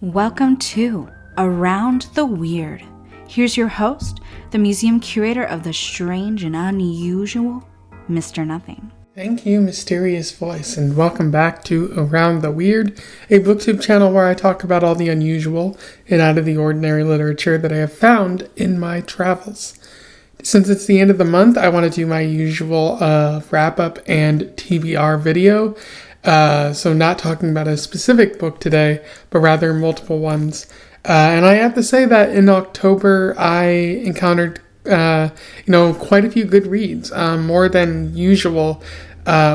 Welcome to Around the Weird. Here's your host, the museum curator of the strange and unusual, Mr. Nothing. Thank you, mysterious voice, and welcome back to Around the Weird, a booktube channel where I talk about all the unusual and out of the ordinary literature that I have found in my travels. Since it's the end of the month, I want to do my usual wrap-up and TBR video. So not talking about a specific book today, but rather multiple ones. And I have to say that in October, I encountered, quite a few good reads, more than usual,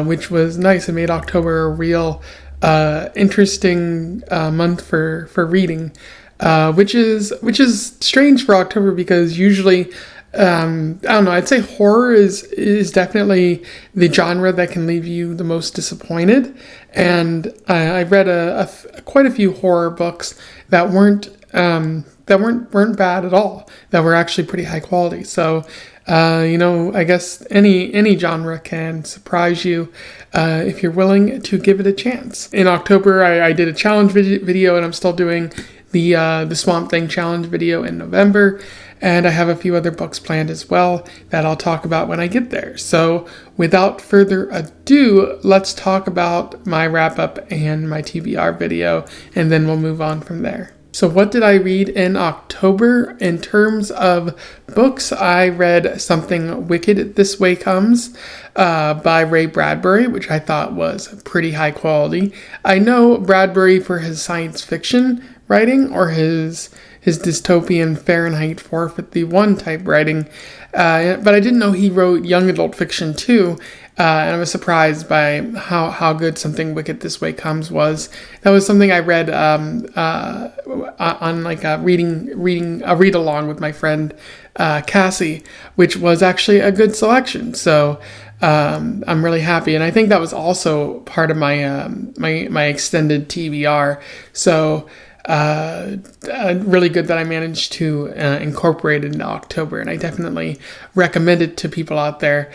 which was nice. It made October a real, interesting, month for reading, which is strange for October because usually, I don't know, I'd say horror is definitely the genre that can leave you the most disappointed. And I've read quite a few horror books that weren't bad at all, that were actually pretty high quality. So, I guess any genre can surprise you if you're willing to give it a chance. In October, I did a challenge video, and I'm still doing the Swamp Thing challenge video in November. And I have a few other books planned as well that I'll talk about when I get there. So without further ado, let's talk about my wrap-up and my TBR video, and then we'll move on from there. So what did I read in October? In terms of books, I read Something Wicked This Way Comes by Ray Bradbury, which I thought was pretty high quality. I know Bradbury for his science fiction writing or his dystopian Fahrenheit 451 type writing, but I didn't know he wrote young adult fiction too, and I was surprised by how good Something Wicked This Way Comes was. That was something I read on like a read along with my friend Cassie, which was actually a good selection. So I'm really happy, and I think that was also part of my my extended TBR. So really good that I managed to incorporate it into October, and I definitely recommend it to people out there.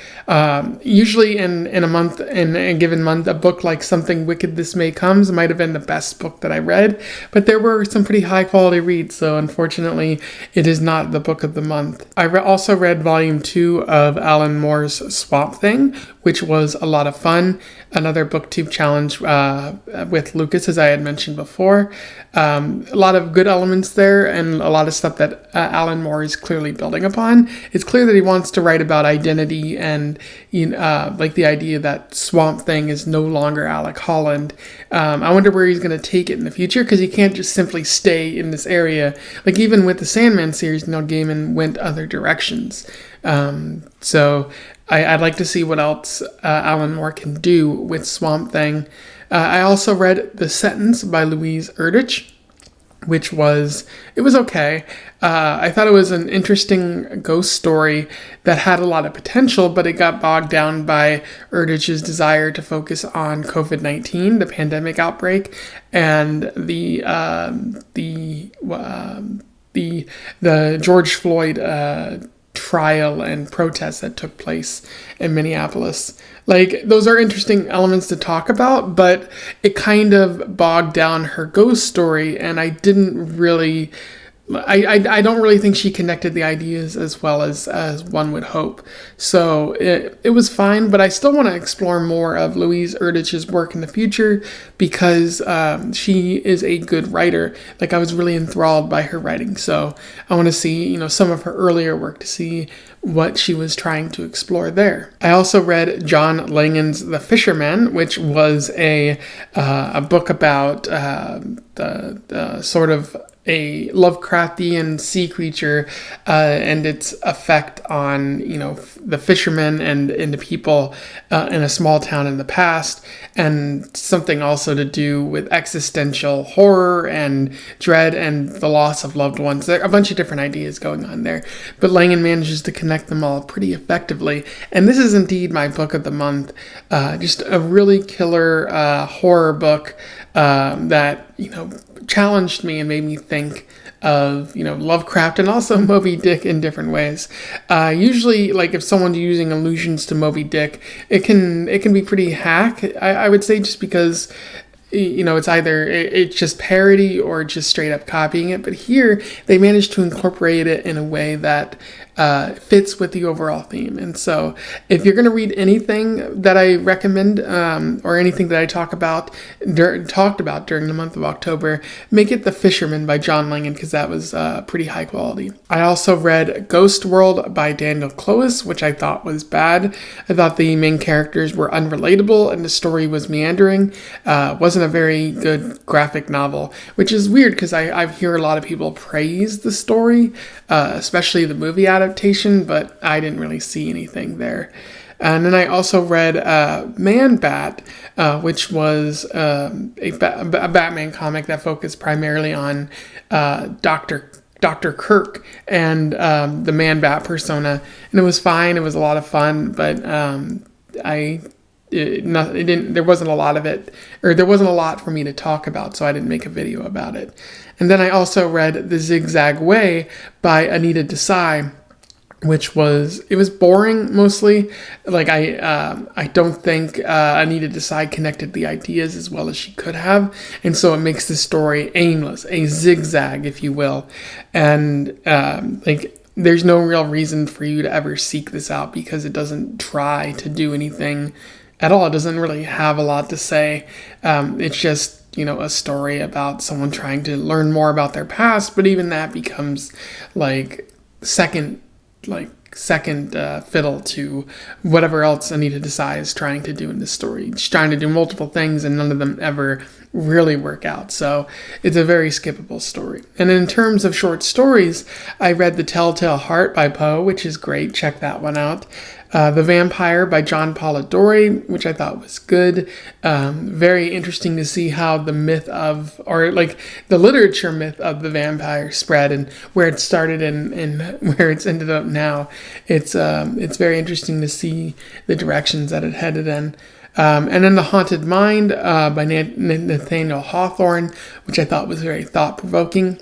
Usually in a given month, a book like Something Wicked This May Comes might have been the best book that I read, but there were some pretty high quality reads, so unfortunately it is not the book of the month. I also read volume 2 of Alan Moore's Swamp Thing, which was a lot of fun. Another booktube challenge with Lucas, as I had mentioned before. A lot of good elements there, and a lot of stuff that Alan Moore is clearly building upon. It's clear that he wants to write about identity and like the idea that Swamp Thing is no longer Alec Holland. I wonder where he's going to take it in the future, because he can't just simply stay in this area. Like even with the Sandman series, Neil Gaiman went other directions. So I'd like to see what else Alan Moore can do with Swamp Thing. I also read The Sentence by Louise Erdrich, which was okay. I thought it was an interesting ghost story that had a lot of potential, but it got bogged down by Erdrich's desire to focus on COVID-19, the pandemic outbreak, and the George Floyd trial and protests that took place in Minneapolis. Like, those are interesting elements to talk about, but it kind of bogged down her ghost story, and I don't really think she connected the ideas as well as one would hope. So it was fine, but I still want to explore more of Louise Erdrich's work in the future, because she is a good writer. Like, I was really enthralled by her writing, so I want to see some of her earlier work to see what she was trying to explore there. I also read John Langan's The Fisherman, which was a book about the sort of a Lovecraftian sea creature and its effect on the fishermen and the people in a small town in the past, and something also to do with existential horror and dread and the loss of loved ones. There are a bunch of different ideas going on there, but Langan manages to connect them all pretty effectively, and this is indeed my book of the month. Just a really killer horror book that challenged me and made me think of Lovecraft and also Moby Dick in different ways. Usually, like, if someone's using allusions to Moby Dick, it can be pretty hack, I would say, just because it's either it's just parody or just straight up copying it. But here they managed to incorporate it in a way that fits with the overall theme. And so if you're going to read anything that I recommend or anything that I talked about during the month of October, make it The Fisherman by John Langan, because that was pretty high quality. I also read Ghost World by Daniel Clowes, which I thought was bad. I thought the main characters were unrelatable and the story was meandering. Wasn't a very good graphic novel, which is weird because I hear a lot of people praise the story, especially the movie adaptation, but I didn't really see anything there. And then I also read Man Bat, which was a Batman comic that focused primarily on Dr. Kirk and the Man Bat persona, and it was fine. It was a lot of fun, but there wasn't a lot of it, or there wasn't a lot for me to talk about, so I didn't make a video about it. And then I also read The Zigzag Way by Anita Desai, which was boring mostly. Like I don't think Anita Desai connected the ideas as well as she could have, and so it makes the story aimless, a zigzag, if you will. And there's no real reason for you to ever seek this out because it doesn't try to do anything at all. It doesn't really have a lot to say. It's just a story about someone trying to learn more about their past, but even that becomes second fiddle to whatever else Anita Desai is trying to do in this story. She's trying to do multiple things and none of them ever really work out. So it's a very skippable story. And in terms of short stories, I read The Telltale Heart by Poe, which is great. Check that one out. The Vampyre by John Polidori, which I thought was good. Very interesting to see how the myth of, or the literature myth of the vampire spread and where it started and where it's ended up now. It's very interesting to see the directions that it headed in. And then The Haunted Mind by Nathaniel Hawthorne, which I thought was very thought-provoking,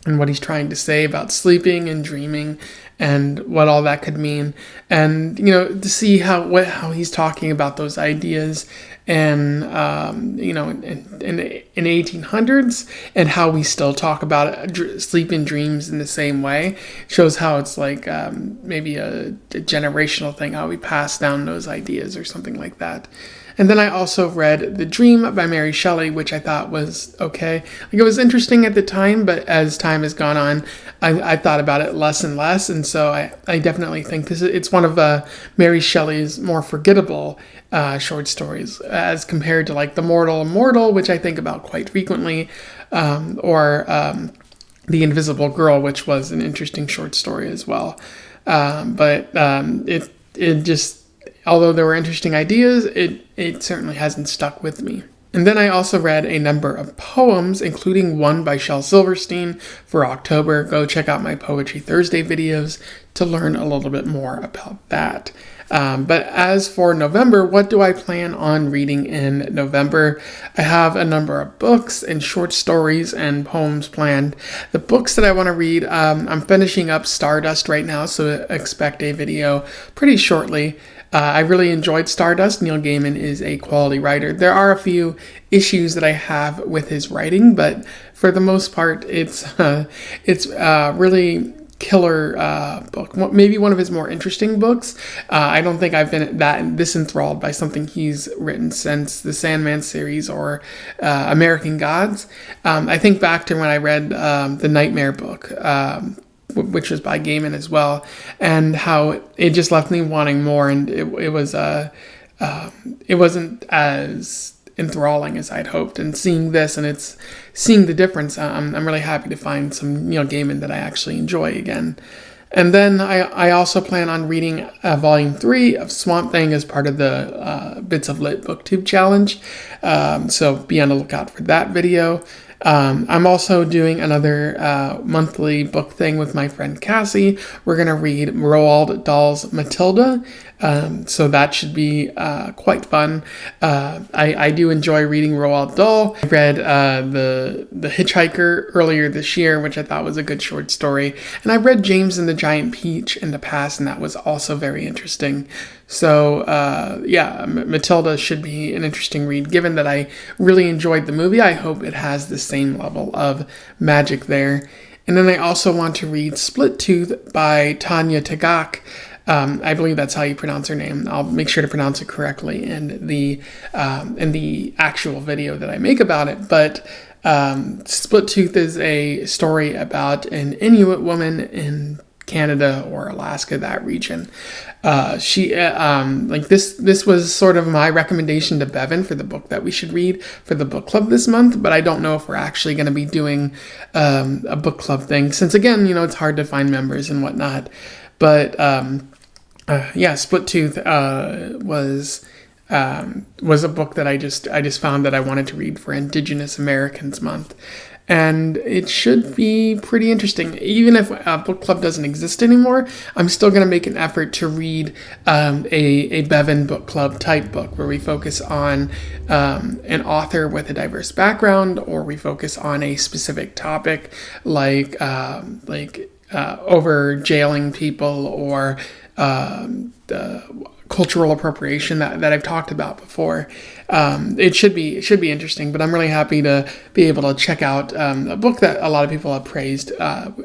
and what he's trying to say about sleeping and dreaming and what all that could mean. And, to see how he's talking about those ideas and, in the 1800s and how we still talk about sleep and dreams in the same way shows how it's maybe a generational thing, how we pass down those ideas or something like that. And then I also read The Dream by Mary Shelley, which I thought was okay. It was interesting at the time, but as time has gone on, I thought about it less and less. And so I definitely think it's one of Mary Shelley's more forgettable short stories as compared to The Mortal Immortal, which I think about quite frequently, or The Invisible Girl, which was an interesting short story as well. But it just, although there were interesting ideas, it certainly hasn't stuck with me. And then I also read a number of poems, including one by Shel Silverstein for October. Go check out my Poetry Thursday videos to learn a little bit more about that. But as for November, what do I plan on reading in November? I have a number of books and short stories and poems planned. The books that I want to read, I'm finishing up Stardust right now, so expect a video pretty shortly. I really enjoyed Stardust. Neil Gaiman is a quality writer. There are a few issues that I have with his writing, but for the most part, it's really killer book. Maybe one of his more interesting books. I don't think I've been this enthralled by something he's written since the Sandman series or American Gods. I think back to when I read the Nightmare book, which was by Gaiman as well, and how it just left me wanting more, and it wasn't as enthralling as I'd hoped. And seeing this and it's seeing the difference, I'm really happy to find some Neil Gaiman that I actually enjoy again. And then I also plan on reading Volume 3 of Swamp Thing as part of the Bits of Lit BookTube challenge, so be on the lookout for that video. I'm also doing another monthly book thing with my friend Cassie. We're going to read Roald Dahl's Matilda. So that should be quite fun. I do enjoy reading Roald Dahl. I read the Hitchhiker earlier this year, which I thought was a good short story. And I read James and the Giant Peach in the past, and that was also very interesting. So, Matilda should be an interesting read. Given that I really enjoyed the movie, I hope it has the same level of magic there. And then I also want to read Split Tooth by Tanya Tagaq. I believe that's how you pronounce her name. I'll make sure to pronounce it correctly in the actual video that I make about it. But Split Tooth is a story about an Inuit woman in Canada or Alaska, that region. This was sort of my recommendation to Bevan for the book that we should read for the book club this month, but I don't know if we're actually going to be doing a book club thing, since again, it's hard to find members and whatnot. But Split Tooth was a book that I just found that I wanted to read for Indigenous Americans Month. And it should be pretty interesting. Even if a book club doesn't exist anymore, I'm still going to make an effort to read a Bevan book club type book where we focus on an author with a diverse background, or we focus on a specific topic like over jailing people, or cultural appropriation that I've talked about before. It should be interesting, but I'm really happy to be able to check out a book that a lot of people have praised,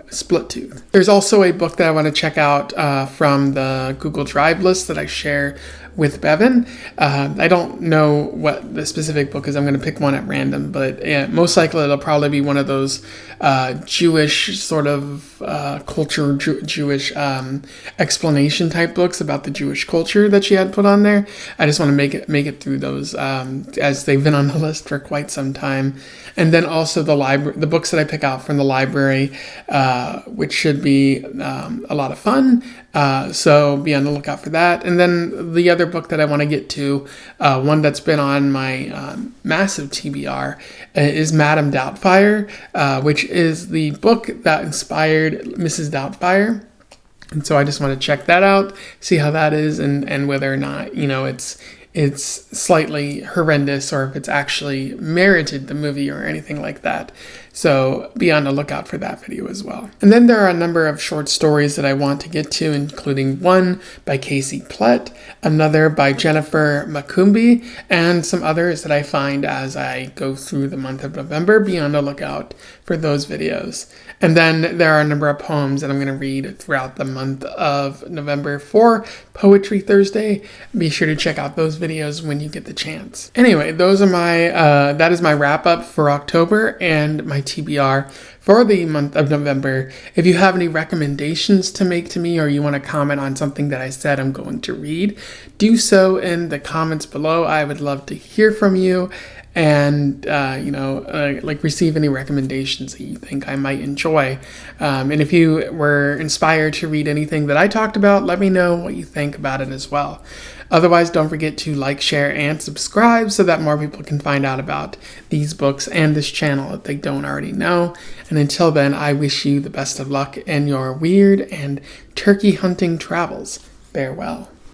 Split Tooth. There's also a book that I want to check out from the Google Drive list that I share with Bevan. I don't know what the specific book is. I'm going to pick one at random, but most likely it'll probably be one of those Jewish sort of culture, Jewish explanation type books about the Jewish culture that she had put on there. I just want to make it through those as they've been on the list for quite some time. And then also the books that I pick out from the library, which should be a lot of fun. So be on the lookout for that. And then the other book that I want to get to, one that's been on my massive TBR, is Madame Doubtfire, which is the book that inspired Mrs. Doubtfire. And so I just want to check that out, see how that is, and whether or not, it's slightly horrendous, or if it's actually merited the movie or anything like that. So be on the lookout for that video as well. And then there are a number of short stories that I want to get to, including one by Casey Plett, another by Jennifer Makumbi, and some others that I find as I go through the month of November. Be on the lookout for those videos. And then there are a number of poems that I'm going to read throughout the month of November for Poetry Thursday. Be sure to check out those videos when you get the chance. Anyway, those are that is my wrap up for October and my TBR for the month of November. If you have any recommendations to make to me, or you want to comment on something that I said I'm going to read, do so in the comments below. I would love to hear from you, and receive any recommendations that you think I might enjoy. And if you were inspired to read anything that I talked about, let me know what you think about it as well. Otherwise, don't forget to like, share, and subscribe so that more people can find out about these books and this channel if they don't already know. And until then, I wish you the best of luck in your weird and turkey hunting travels. Farewell.